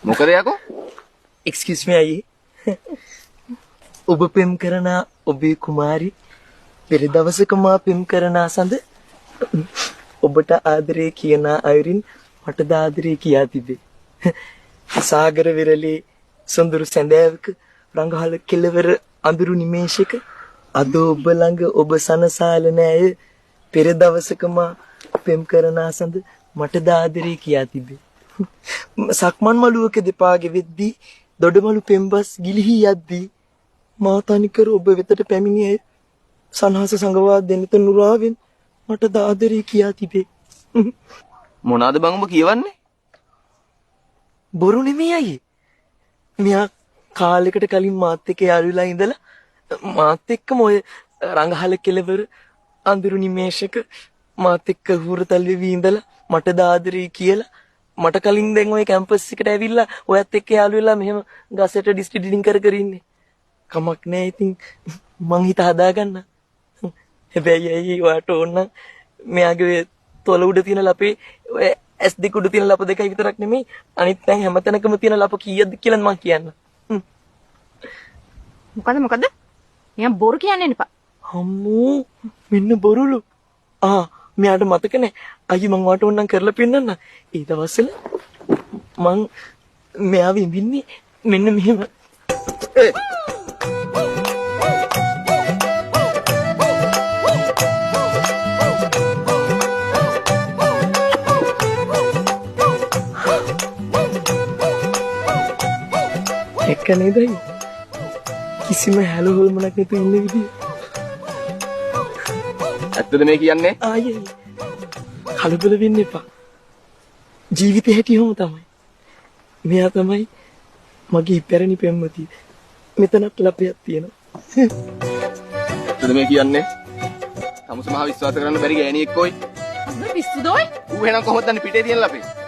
මොකද යකෝ? Excuse me අයියේ. ඔබ පෙම් කරන ඔබේ කුමාරි පෙර දවසක මා පෙම් කරන සඳ ඔබට ආදරේ කියන අයුරින් මට ආදරේ කියා තිබේ. සාගර විරලේ සොඳුරු සැඳෑවක රංගහල කෙළවර අඳුරු නිමේෂයක අද ඔබ ළඟ ඔබ සනසාල නෑය පෙර දවසක මා පෙම් කරන සඳ මට ආදරේ කියා තිබේ. සක්මන් මළුවක දෙපාගෙ වෙද්දී දොඩමළු පෙම්බස් ගිලිහි යද්දී මා තනිකර ඔබ වෙතට පැමිණියේ සනහස සංගවා දෙන්නත නුරාවෙන් මට ආදරේ කියා තිබේ. මොනවාද බං ඔබ කියවන්නේ? බොරු නෙමෙයි අයියේ. මෙයා කාලෙකට කලින් මාත් එක්ක යාළුවලා ඉඳලා මාත් එක්කම ඔය රංගහල කෙළවර අඳුරු නිමේෂක මාත් එක්ක හුරතල් වෙවි ඉඳලා මට ආදරේ කියලා මට කලින් දැන් ඔය කැම්පස් එකට ඇවිල්ලා ඔයත් එක්ක යාළුවලා මෙහෙම ගසට ඩිස්ට්‍රිබියුටින් කර ඉන්නේ. කමක් නෑ ඉතින් මං හිත හදාගන්න. හැබැයි අයියේ ඔයාට ඕන නම් මෙයාගේ තොල උඩ තියෙන ලපේ ඔය S2 උඩ තියෙන ලප දෙකයි විතරක් නෙමෙයි අනිත් තැන් හැමතැනකම තියෙන ලප කීයද කියලා මං කියන්න. මොකද? නිකන් බොරු කියන්නේ නපා. අම්මෝ මෙන්න බොරුලු. මෙයාට මතක නෑ. අයියේ මං වාට ඕනනම් කරලා පෙන්නන්න. ඒ දවස්වල මං මෙයාව ඉඳින්නේ මෙන්න මෙහෙම. එක නේද? කිසිම හැලහොල්මනක් නැතුව ඉන්න විදිය. ඇත්තද මේ කියන්නේ? ආයේ කලබල වෙන්න එපා. ජීවිතේ හැටිවම තමයි. මෙයා තමයි මගේ ඉපැරණි පෙම්වතිය. මෙතනත් ලපයක් තියෙනවා. ඇත්තද මේ කියන්නේ? සමුස මහ විශ්වාස කරන්න බැරි ගෑණියෙක් කොයි? උඹ පිස්සුද ඔය? ඌ එහෙනම් කොහොමද දන්නේ පිටේ තියෙන ලපේ?